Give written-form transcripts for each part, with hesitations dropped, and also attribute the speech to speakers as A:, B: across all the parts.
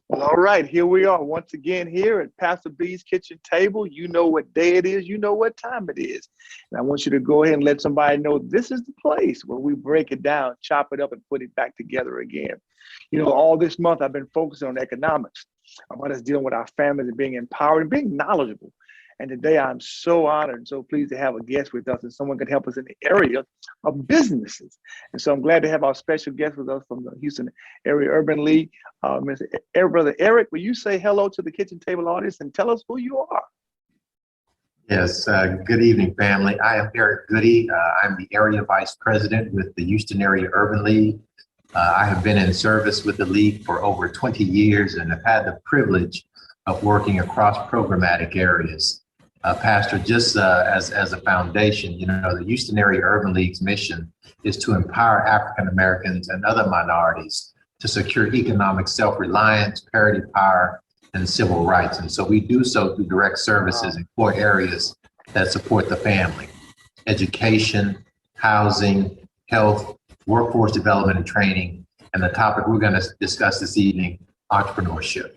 A: Well, all right, here we are once again here at Pastor B's kitchen table. You know what day it is, you know what time it is. And I want you to go ahead and let somebody know this is the place where we break it down, chop it up, and put it back together again. You know, all this month I've been focusing on economics, about us dealing with our families and being empowered and being knowledgeable. And today I'm so honored and so pleased to have a guest with us and someone can help us in the area of businesses. And so I'm glad to have our special guest with us from the Houston Area Urban League. Brother Eric, will you say hello to the kitchen table audience and tell us who you are?
B: Yes, good evening, family. I am Eric Goodie. I'm the Area Vice President with the Houston Area Urban League. I have been in service with the league for over 20 years and have had the privilege of working across programmatic areas. Pastor, just as a foundation, you know, the Houston Area Urban League's mission is to empower African Americans and other minorities to secure economic self-reliance, parity, power, and civil rights. And so we do so through direct services in core areas that support the family: education, housing, health, workforce development and training, and the topic we're going to discuss this evening, entrepreneurship.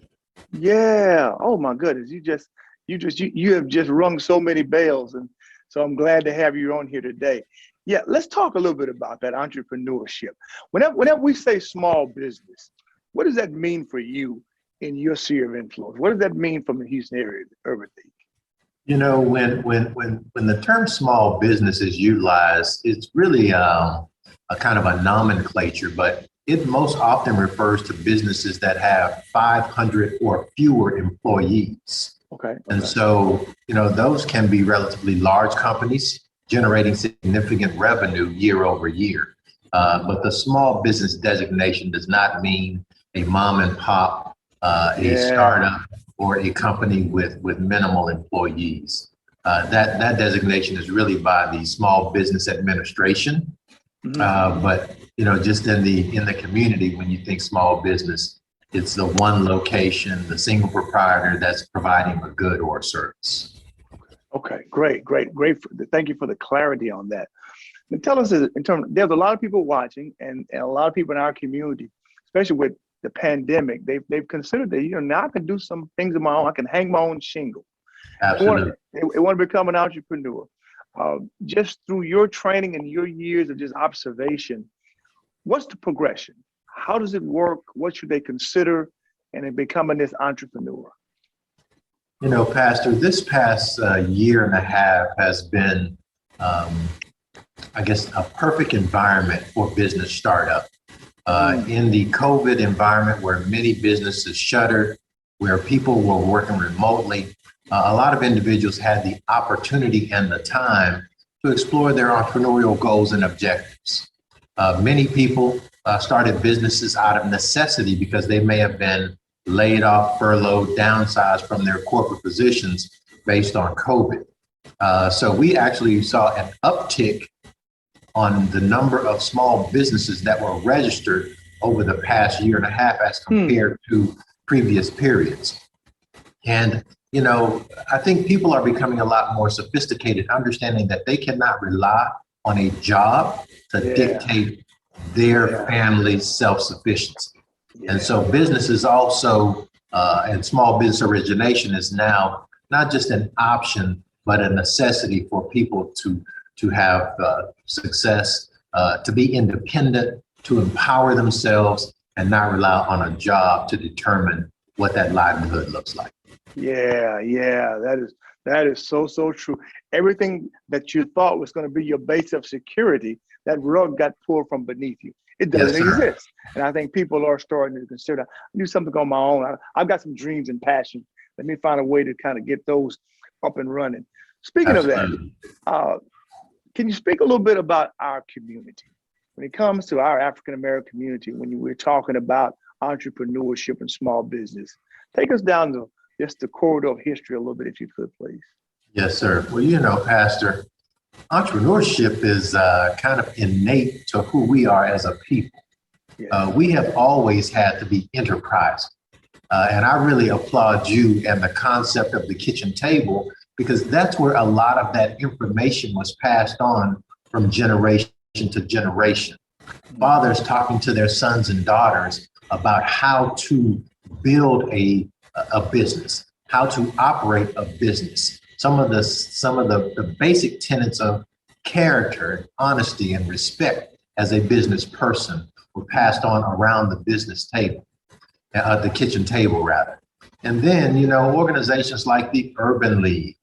A: Yeah. Oh my goodness. You have just rung so many bells. And so I'm glad to have you on here today. Yeah, let's talk a little bit about that entrepreneurship. Whenever we say small business, what does that mean for you in your sphere of influence? What does that mean from the Houston Area Urban League?
B: You know, when the term small business is utilized, it's really a kind of a nomenclature, but it most often refers to businesses that have 500 or fewer employees.
A: Okay.
B: And so, you know, those can be relatively large companies generating significant revenue year over year. But the small business designation does not mean a mom and pop, a startup, or a company with minimal employees. That designation is really by the Small Business Administration. But you know, just in the community, when you think small business, it's the one location, the single proprietor that's providing a good or a service.
A: Okay, great. Thank you for the clarity on that. And tell us, in terms, there's a lot of people watching, and a lot of people in our community, especially with the pandemic, they've considered that, you know, now I can do some things of my own. I can hang my own shingle.
B: Absolutely.
A: They want to become an entrepreneur. Just through your training and your years of just observation, what's the progression? How does it work? What should they consider in becoming this entrepreneur?
B: You know, Pastor, this past year and a half has been, I guess, a perfect environment for business startup. In the COVID environment where many businesses shuttered, where people were working remotely, a lot of individuals had the opportunity and the time to explore their entrepreneurial goals and objectives. Many people started businesses out of necessity because they may have been laid off, furloughed, downsized from their corporate positions based on COVID. So we actually saw an uptick on the number of small businesses that were registered over the past year and a half as compared to previous periods. And, you know, I think people are becoming a lot more sophisticated, understanding that they cannot rely on a job to dictate their family's self-sufficiency. And so businesses also, and small business origination is now not just an option, but a necessity for people to have success, to be independent, to empower themselves, and not rely on a job to determine what that livelihood looks like.
A: Yeah, that is so true. Everything that you thought was going to be your base of security, that rug got pulled from beneath you. It doesn't exist. And I think people are starting to consider, I do something on my own. I've got some dreams and passion. Let me find a way to kind of get those up and running. Speaking of that, can you speak a little bit about our community? When it comes to our African-American community, when we're talking about entrepreneurship and small business, take us down to just the corridor of history a little bit, if you could, please.
B: Yes, sir. Well, you know, Pastor, entrepreneurship is kind of innate to who we are as a people. We have always had to be enterprising. And I really applaud you and the concept of the kitchen table, because that's where a lot of that information was passed on from generation to generation. Fathers talking to their sons and daughters about how to build a business, how to operate a business. Some of the basic tenets of character, honesty, and respect as a business person were passed on around the business table, the kitchen table rather. And then, organizations like the Urban League,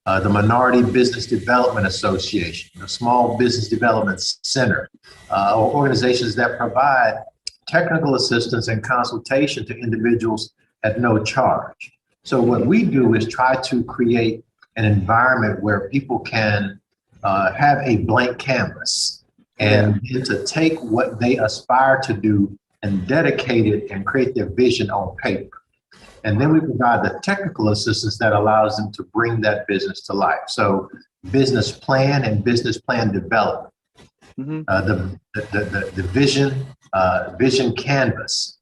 B: the Minority Business Development Association, the Small Business Development Center, or organizations that provide technical assistance and consultation to individuals at no charge. So what we do is try to create an environment where people can have a blank canvas and to take what they aspire to do and dedicate it and create their vision on paper. And then we provide the technical assistance that allows them to bring that business to life. So business plan and business plan development, the vision canvas,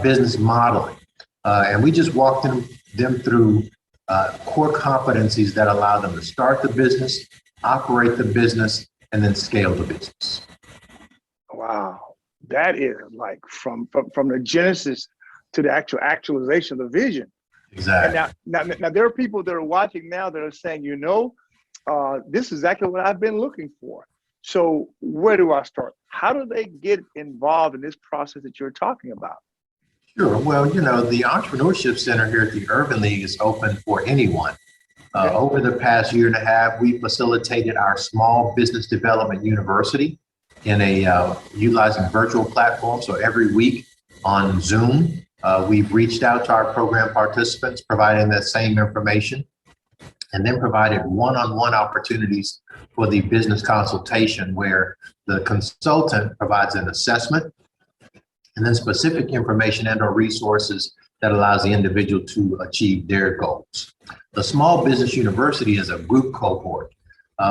B: business modeling. And we just walk them through core competencies that allow them to start the business, operate the business, and then scale the business.
A: Wow, that is like from the genesis to the actualization of the vision.
B: Exactly.
A: And now there are people that are watching now that are saying, this is exactly what I've been looking for. So where do I start? How do they get involved in this process that you're talking about? Sure.
B: Well, the Entrepreneurship Center here at the Urban League is open for anyone. Over the past year and a half, we facilitated our Small Business Development University in utilizing virtual platforms. So every week on Zoom, we've reached out to our program participants, providing that same information, and then provided one-on-one opportunities for the business consultation where the consultant provides an assessment and then specific information and or resources that allows the individual to achieve their goals. The Small Business University is a group cohort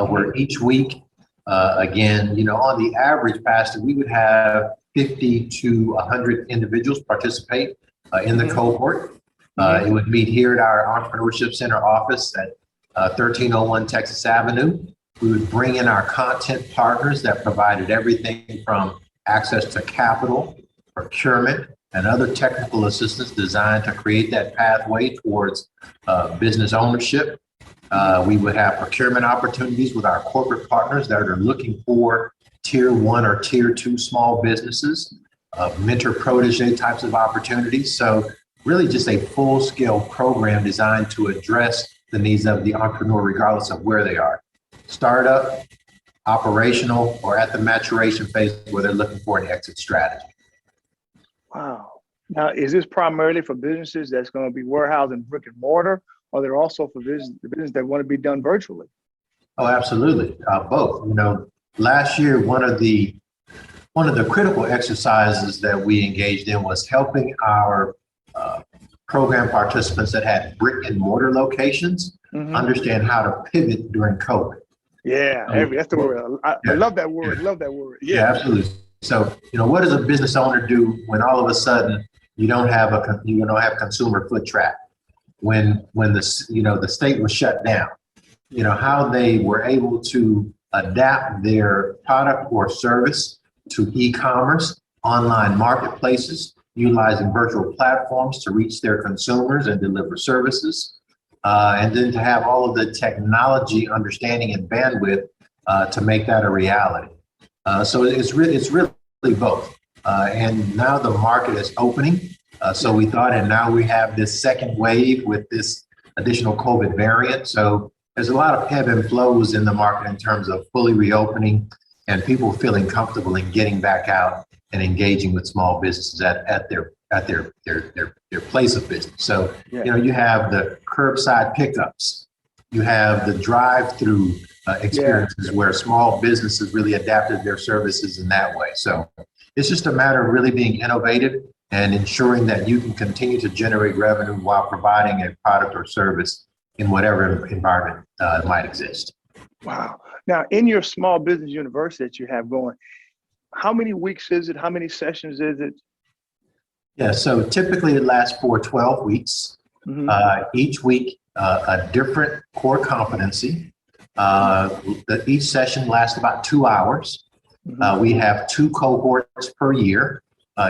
B: where each week, again, on the average, Pastor, we would have 50 to 100 individuals participate in the cohort. It would meet here at our Entrepreneurship Center office at 1301 Texas Avenue. We would bring in our content partners that provided everything from access to capital, procurement, and other technical assistance designed to create that pathway towards business ownership. We would have procurement opportunities with our corporate partners that are looking for tier 1 or tier 2 small businesses, mentor protege types of opportunities. So really just a full-scale program designed to address the needs of the entrepreneur regardless of where they are. Startup, operational, or at the maturation phase where they're looking for an exit strategy.
A: Wow. Now, is this primarily for businesses that's going to be warehoused in brick and mortar, or they're also for business that want to be done virtually?
B: Oh, absolutely. Both. Last year, one of the critical exercises that we engaged in was helping our program participants that had brick and mortar locations understand how to pivot during COVID.
A: Yeah, that's the word. I love that word. Love that word.
B: Yeah, absolutely. So, what does a business owner do when all of a sudden you don't have consumer foot traffic? When the state was shut down, how they were able to adapt their product or service to e-commerce, online marketplaces, utilizing virtual platforms to reach their consumers and deliver services, and then to have all of the technology understanding and bandwidth to make that a reality. So it's really both. And now the market is opening. So we thought, and now we have this second wave with this additional COVID variant. So there's a lot of ebb and flows in the market in terms of fully reopening and people feeling comfortable in getting back out and engaging with small businesses at their place of business. So, you have the curbside pickups, you have the drive-through experiences where small businesses really adapted their services in that way. So it's just a matter of really being innovative and ensuring that you can continue to generate revenue while providing a product or service in whatever environment might exist.
A: Wow. Now, in your small business university that you have going, how many weeks is it? How many sessions is it?
B: Yeah, so typically it lasts for 12 weeks. Each week, a different core competency. Each session lasts about 2 hours. We have 2 cohorts per year.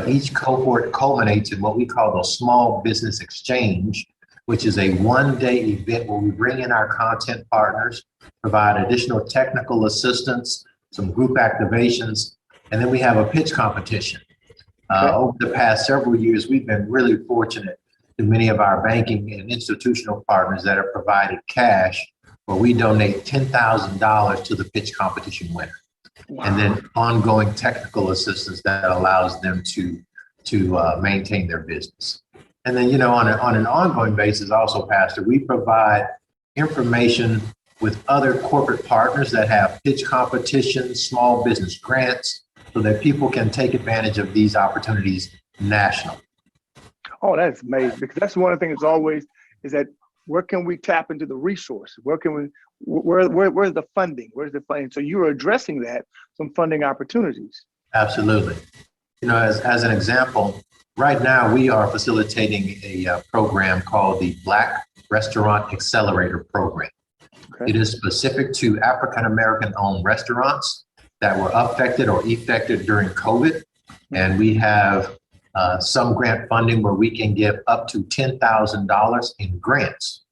B: Each cohort culminates in what we call the Small Business Exchange, which is a one-day event where we bring in our content partners, provide additional technical assistance, some group activations, and then we have a pitch competition. Over the past several years, we've been really fortunate to many of our banking and institutional partners that have provided cash where we donate $10,000 to the pitch competition winner. Wow. And then ongoing technical assistance that allows them to maintain their business. And then, you know, on an ongoing basis also, Pastor, we provide information with other corporate partners that have pitch competitions, small business grants, so that people can take advantage of these opportunities nationally.
A: Oh, that's amazing, because that's one of the things always is that where can we tap into the resources? Where's the funding? Where's the funding? So you're addressing that, some funding opportunities.
B: Absolutely. You know, as an example, right now we are facilitating a program called the Black Restaurant Accelerator Program. It is specific to African-American owned restaurants that were affected or effected during COVID. And we have some grant funding where we can give up to $10,000 in grants,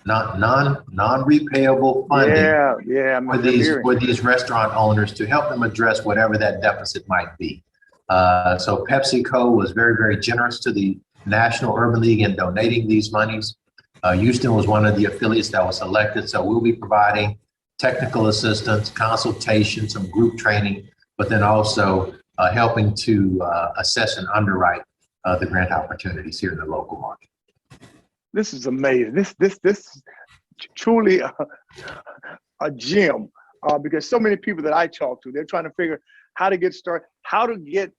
B: non-repayable funding for these restaurant owners to help them address whatever that deficit might be. So PepsiCo was very, very generous to the National Urban League in donating these monies. Houston was one of the affiliates that was selected. So we'll be providing technical assistance, consultation, some group training, but then also helping to assess and underwrite the grant opportunities here in the local market.
A: This is amazing. This is truly a gem, because so many people that I talk to, they're trying to figure how to get started, how to get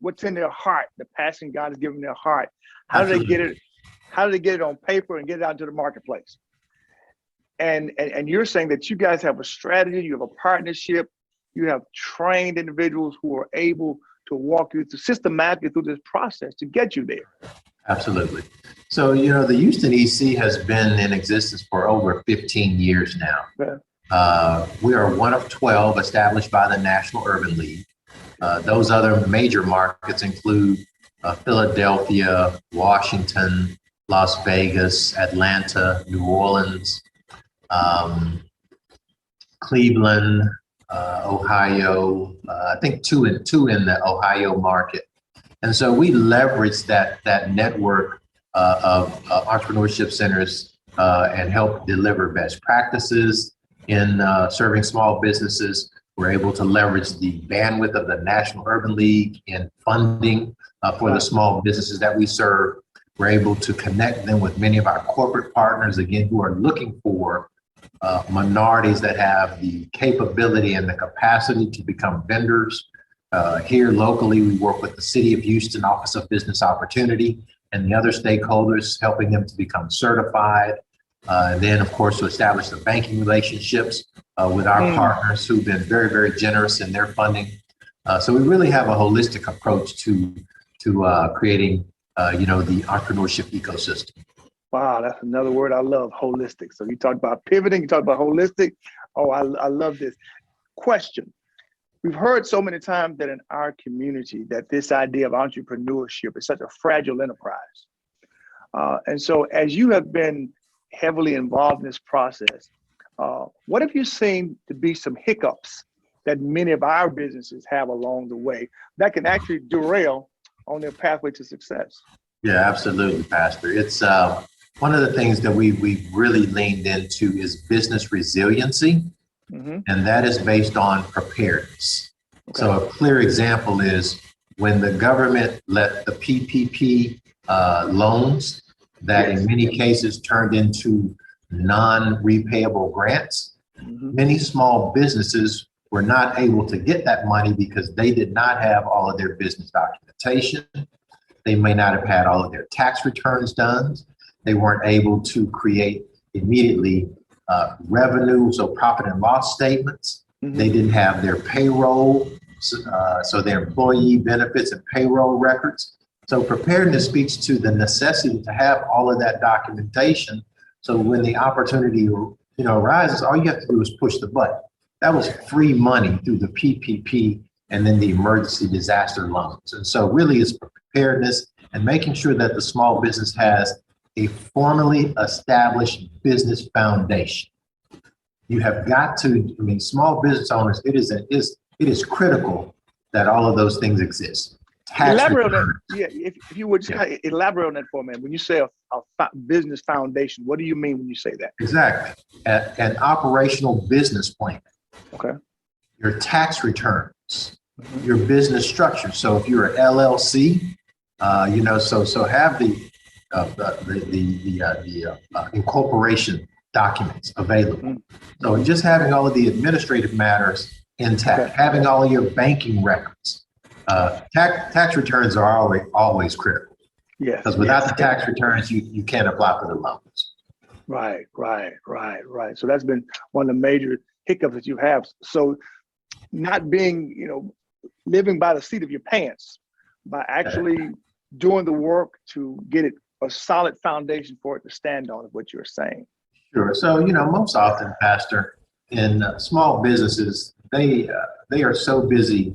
A: what's in their heart, the passion God has given their heart. How do they get it? How do they get it on paper and get it out to the marketplace? And you're saying that you guys have a strategy, you have a partnership, you have trained individuals who are able to walk you systematically through this process to get you there.
B: Absolutely. So, you know, the Houston EC has been in existence for over 15 years now. We are one of 12 established by the National Urban League. Those other major markets include Philadelphia, Washington, Las Vegas, Atlanta, New Orleans, Cleveland, Ohio, I think two in the Ohio market. And so we leverage that network of entrepreneurship centers and help deliver best practices in serving small businesses. We're able to leverage the bandwidth of the National Urban League in funding for the small businesses that we serve. We're able to connect them with many of our corporate partners, again, who are looking for minorities that have the capability and the capacity to become vendors. Here locally, we work with the City of Houston Office of Business Opportunity and the other stakeholders, helping them to become certified. And then, of course, to establish the banking relationships with our partners who've been very, very generous in their funding. So we really have a holistic approach to creating, the entrepreneurship ecosystem.
A: Wow, that's another word I love, holistic. So you talked about pivoting, you talked about holistic. Oh, I love this. Question. We've heard so many times that in our community that this idea of entrepreneurship is such a fragile enterprise. And so as you have been heavily involved in this process, what have you seen to be some hiccups that many of our businesses have along the way that can actually derail on their pathway to success?
B: Yeah, absolutely, Pastor. It's one of the things that we've really leaned into is business resiliency, and that is based on preparedness. So a clear example is when the government let the PPP loans that in many cases turned into non-repayable grants, many small businesses were not able to get that money because they did not have all of their business documentation. They may not have had all of their tax returns done. They weren't able to create immediately revenue, so profit and loss statements. They didn't have their payroll, so their employee benefits and payroll records. So preparedness speaks to the necessity to have all of that documentation. So when the opportunity, arises, all you have to do is push the button. That was free money through the PPP and then the emergency disaster loans. And so really it's preparedness and making sure that the small business has a formally established business foundation. You have got to, I mean, small business owners, it is critical that all of those things exist.
A: Elaborate on that. Yeah, if you would just elaborate on that for a minute. When you say a business foundation, what do you mean when you say that?
B: Exactly. An operational business plan.
A: Okay.
B: Your tax returns, your business structure. So if you're an LLC, so have the incorporation documents available. So just having all of the administrative matters intact, having all of your banking records. Tax returns are always critical.
A: Yes.
B: Because without the tax returns, you can't apply for the loans.
A: Right. So that's been one of the major hiccups that you have. So not being, living by the seat of your pants, by actually doing the work to get it a solid foundation for it to stand on, is what you're saying.
B: Sure. So, most often, Pastor, in small businesses, they are so busy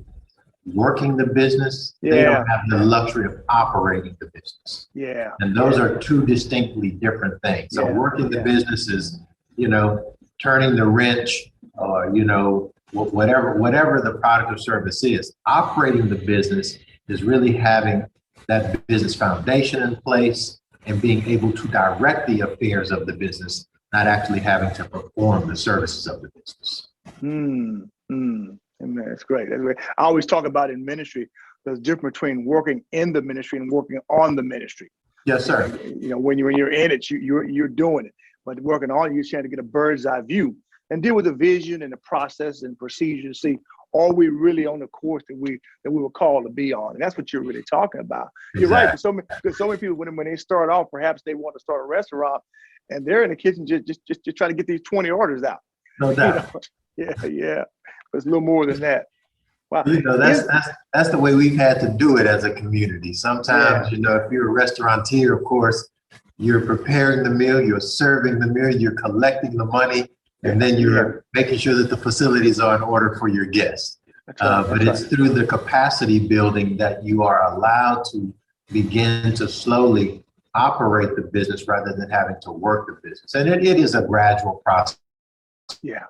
B: working the business, they don't have the luxury of operating the business.
A: Yeah.
B: And those are two distinctly different things. So working the business is, turning the wrench, or, whatever the product or service is. Operating the business is really having that business foundation in place and being able to direct the affairs of the business, not actually having to perform the services of the business.
A: Man, that's great. That's great. I always talk about in ministry, there's a difference between working in the ministry and working on the ministry.
B: Yes, sir.
A: When you're in it, you're doing it. But working on, you're trying to get a bird's eye view and deal with the vision and the process and procedure to see, are we really on the course that we were called to be on? And that's what you're really talking about. Exactly. You're right. Because so many people, when they start off, perhaps they want to start a restaurant and they're in the kitchen just trying to get these 20 orders out.
B: No doubt.
A: Yeah. It's a little more than that. Wow.
B: That's the way we've had to do it as a community. Sometimes, if you're a restaurateur, of course, you're preparing the meal, you're serving the meal, you're collecting the money, and then you're making sure that the facilities are in order for your guests. But it's through the capacity building that you are allowed to begin to slowly operate the business rather than having to work the business. And it is a gradual process.
A: Yeah.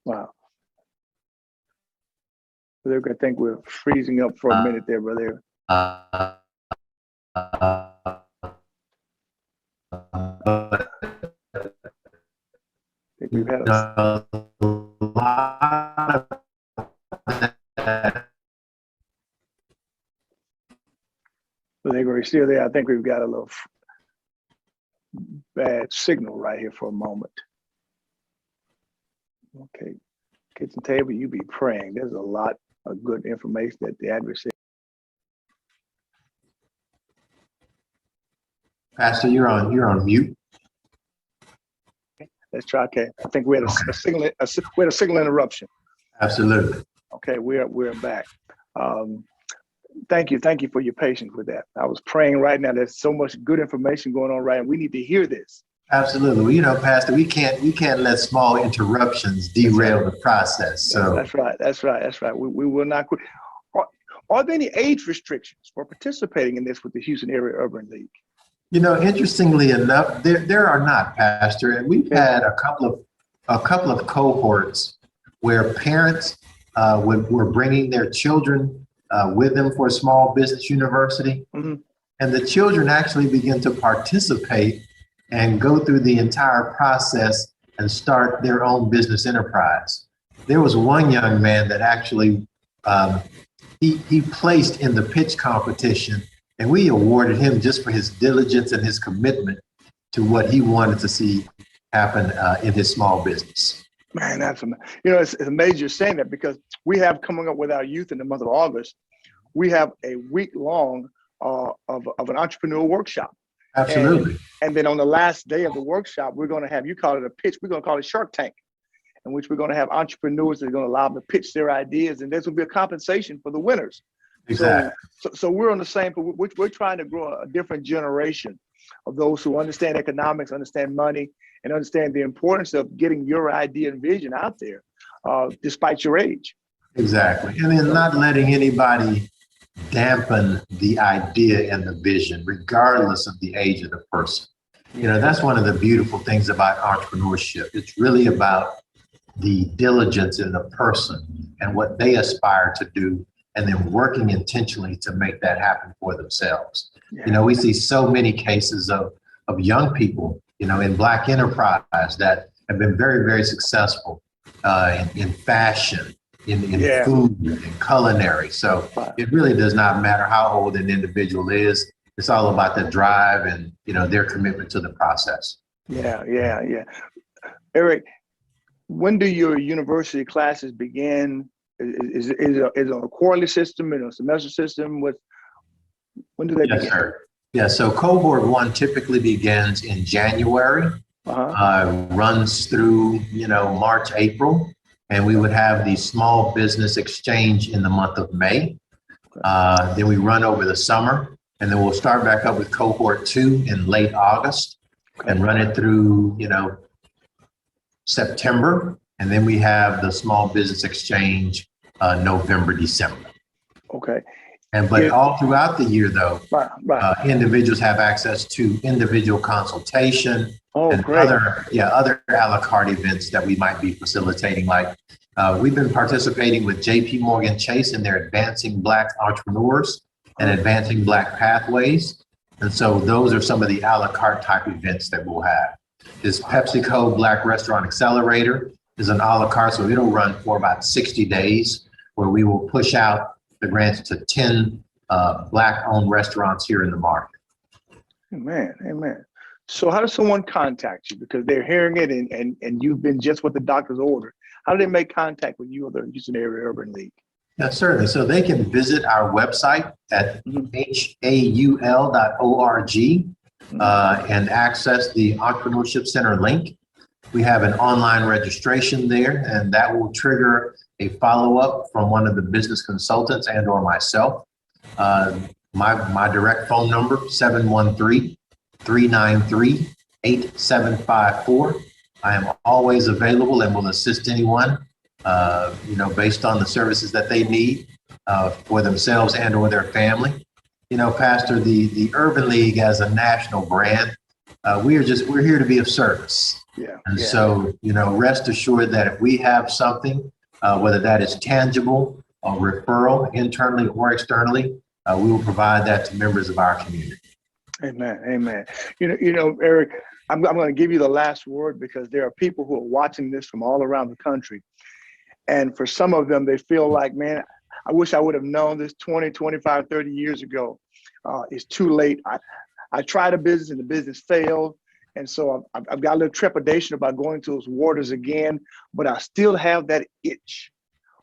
A: Wow. I think we're freezing up for a minute there, brother. I think we've had a lot of I think we're still there. I think we've got a little bad signal right here for a moment. Okay, kitchen table, you be praying. There's a lot of good information that the adversary.
B: Pastor, you're on mute.
A: Let's try. Okay, I think we had a signal interruption.
B: Absolutely.
A: Okay, we're back. Thank you for your patience with that. I was praying right now. There's so much good information going on, right? And we need to hear this.
B: Absolutely. Well, Pastor, we can't let small interruptions derail the process. So
A: that's right. We will not quit. Are there any age restrictions for participating in this with the Houston Area Urban League?
B: Interestingly enough, there are not, Pastor, and we've had a couple of cohorts where parents were bringing their children with them for a small business university, and the children actually begin to participate and go through the entire process and start their own business enterprise. There was one young man that actually he placed in the pitch competition, and we awarded him just for his diligence and his commitment to what he wanted to see happen in his small business.
A: Man, that's it's amazing you're saying that, because we have coming up with our youth in the month of August, we have a week long of an entrepreneurial workshop.
B: Absolutely.
A: And then on the last day of the workshop, we're going to have, you call it a pitch, we're going to call it Shark Tank, in which we're going to have entrepreneurs that are going to allow them to pitch their ideas, and there's going to be a compensation for the winners.
B: Exactly.
A: So we're on the same, we're trying to grow a different generation of those who understand economics, understand money, and understand the importance of getting your idea and vision out there, despite your age.
B: Exactly. And then not letting anybody dampen the idea and the vision, regardless of the age of the person. You know, that's one of the beautiful things about entrepreneurship. It's really about the diligence in the person and what they aspire to do, and then working intentionally to make that happen for themselves.
A: Yeah.
B: You know, we see so many cases of young people, you know, in Black enterprise that have been very, very successful in fashion, in food, in culinary. So it really does not matter how old an individual is. It's all about the drive and, you know, their commitment to the process.
A: Yeah. Eric, when do your university classes begin? Is it on a quarterly system, in a semester system? When do they begin?
B: Yes, sir. Yeah, so cohort 1 typically begins in January, runs through, you know, March, April, and we would have the small business exchange in the month of May. Then we run over the summer, and then we'll start back up with cohort 2 in late August and run it through, you know, September. And then we have the small business exchange November, December.
A: Okay.
B: But all throughout the year, though, individuals have access to individual consultation and other a la carte events that we might be facilitating. Like we've been participating with JP Morgan Chase in their Advancing Black Entrepreneurs and Advancing Black Pathways. And so those are some of the a la carte type events that we'll have. This PepsiCo Black Restaurant Accelerator is an a la carte, so it'll run for about 60 days, where we will push out the grants to 10 Black-owned restaurants here in the market.
A: Amen. So how does someone contact you? Because they're hearing it and you've been just what the doctor's ordered. How do they make contact with you or the Houston Area Urban League?
B: Yeah, certainly. So they can visit our website at haul.org and access the Entrepreneurship Center link. We have an online registration there, and that will trigger a follow-up from one of the business consultants and or myself. My direct phone number, 713-393-8754. I am always available and will assist anyone, you know, based on the services that they need for themselves and or their family. You know, Pastor, the Urban League as a national brand, we're here to be of service. So, you know, rest assured that if we have something, whether that is tangible or referral internally or externally, we will provide that to members of our community.
A: Amen. You know, Eric, I'm going to give you the last word, because there are people who are watching this from all around the country. And for some of them, they feel like, man, I wish I would have known this 20, 25, 30 years ago. It's too late. I tried a business and the business failed. And so I've got a little trepidation about going to those waters again, but I still have that itch.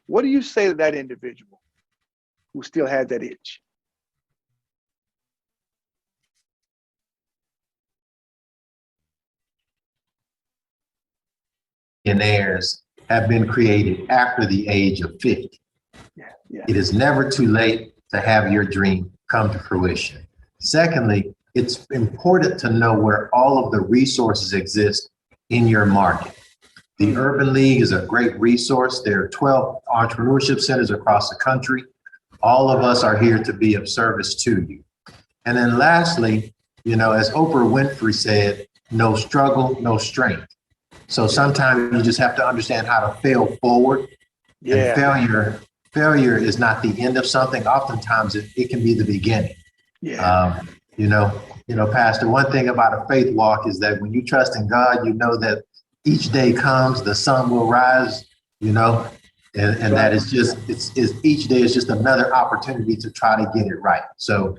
A: What do you say to that individual who still has that itch?
B: Millionaires have been created after the age of 50. It is never too late to have your dream come to fruition. Secondly, it's important to know where all of the resources exist in your market. The Urban League is a great resource. There are 12 entrepreneurship centers across the country. All of us are here to be of service to you. And then lastly, you know, as Oprah Winfrey said, no struggle, no strength. So sometimes you just have to understand how to fail forward. And failure is not the end of something. Oftentimes it can be the beginning. You know, Pastor, one thing about a faith walk is that when you trust in God, you know that each day comes, the sun will rise, you know, and that is just, it's each day is just another opportunity to try to get it right. So,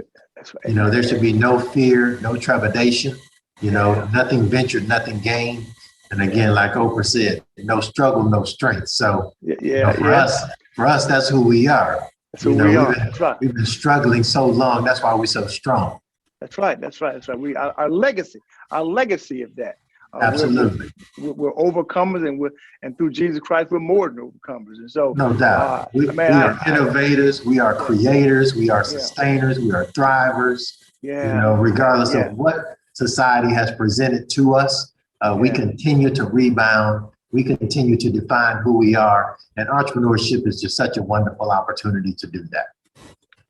B: you know, there should be no fear, no trepidation, you know, nothing ventured, nothing gained. And again, like Oprah said, no struggle, no strength. So you know, for us, that's who we are.
A: That's who we are.
B: We've been struggling so long. That's why we're so strong.
A: That's right. We our legacy of that.
B: Absolutely.
A: We're overcomers, and through Jesus Christ, we're more than overcomers. And so,
B: no doubt, we are innovators, we are creators, we are sustainers, we are drivers. You know, regardless of what society has presented to us, We continue to rebound. We continue to define who we are. And entrepreneurship is just such a wonderful opportunity to do that.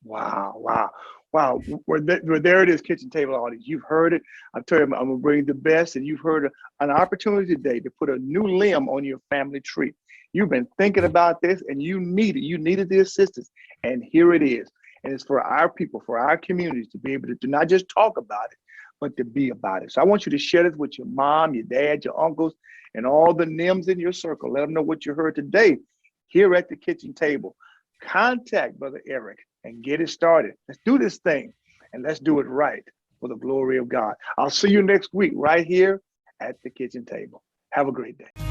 A: Wow, wow, wow. There it is, kitchen table audience. You've heard it. I tell you, I'm going to bring the best, and you've heard an opportunity today to put a new limb on your family tree. You've been thinking about this, and you needed the assistance, and here it is. And it's for our people, for our communities to be able to not just talk about it, but to be about it. So I want you to share this with your mom, your dad, your uncles, and all the NIMS in your circle. Let them know what you heard today here at the kitchen table. Contact Brother Eric and get it started. Let's do this thing, and let's do it right for the glory of God. I'll see you next week right here at the kitchen table. Have a great day.